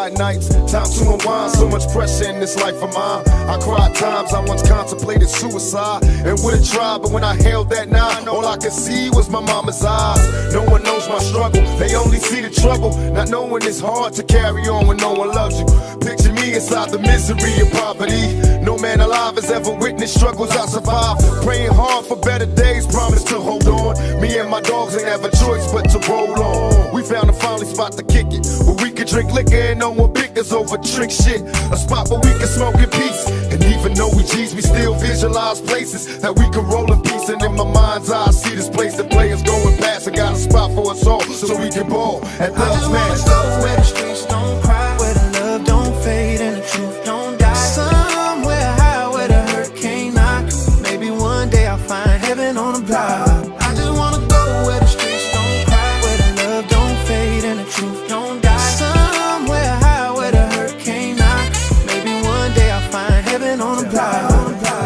quiet nights, time to unwind. So much pressure in this life of mine. I cried times I once contemplated suicide and would've tried, but when I held that 9, all I could see was my mama's eyes. No one knows my struggle, they only see the trouble. Not knowing it's hard to carry on when no one loves you. Picture me inside the misery of poverty. No man alive has ever witnessed struggles I survived. Praying hard for better days, promise to hold on. Me and my dogs ain't have a choice but to roll on. We found a finally spot to kick it, where we could drink liquor and no one pick us over trick shit. A spot where we can smoke in peace. And even though we G's, we still visualize places that we can roll in peace. And in my mind's eye, I see this place that players going past. I got a spot for us all, so we can ball at Love's Mansion. Where the streets don't cry, where the love don't fade and the truth don't die. Somewhere high where the hurt can't knock. Maybe one day I'll find heaven on the block. I just wanna go where the streets don't cry, where the love don't fade and the truth don't die. Somewhere high where the hurt can't knock. Maybe one day I'll find heaven on the block.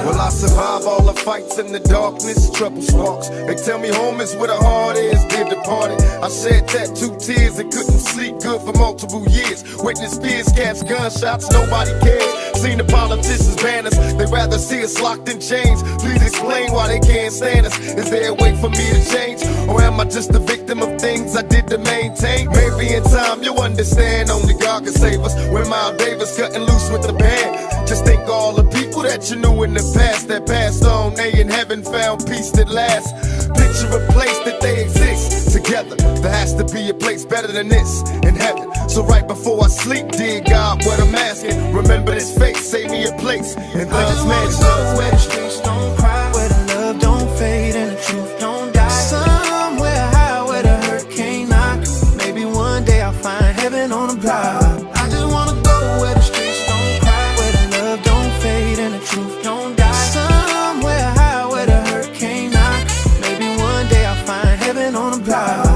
Will I survive all the fights in the darkness, trouble sparks? They tell me home is where the heart is, dear departed. I shed tattooed tears and couldn't sleep good for multiple years. Witness fears, cats, gunshots, nobody cares. Seen the politicians banners, they rather see us locked in chains. Please explain why they can't stand us. Is there a way for me to change? Or am I just a victim of things I did to maintain? Maybe in time you'll understand, only God can save us. When Miles Davis cutting loose with the band, just think all the people that you knew in the past that passed on, they in heaven found peace that lasts. Picture a place that they exist together. There has to be a place better than this in heaven. So right before I sleep, dear God, what I'm asking, remember this face, save me a place in Love's Mansion. Where the streets don't cry, where the love don't fade and the truth don't die. Somewhere high where the hurt can't knock. Maybe one day I'll find heaven on the block. I just wanna go where the streets don't cry, where the love don't fade and the truth don't die. Somewhere high where the hurt can't knock. Maybe one day I'll find heaven on the block.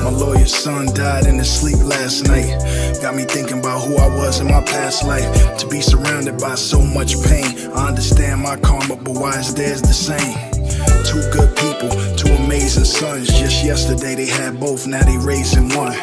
My lawyer's son died in his sleep last night. Got me thinking about who I was in my past life. To be surrounded by so much pain, I understand my karma, but why is theirs the same? Two good people, two amazing sons. Just yesterday they had both, now they raising one.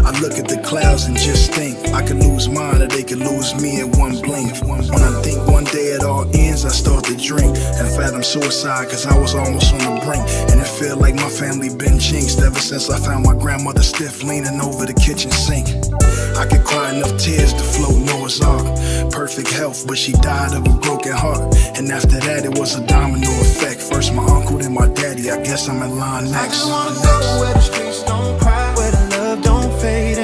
I look at the clouds and just think I could lose mine or they could lose me in one blink. When I think one day it all ends, I start to drink and fathom suicide, cause I was almost on the brink. And it feel like my family been jinxed ever since I found my grandmother stiff leaning over the kitchen sink. I could cry enough tears to float Noah's Ark. Perfect health, but she died of a broken heart. And after that it was a domino effect. First my uncle, then my daddy, I guess I'm in line next. I just wanna go where the streets don't cry, where the love don't fade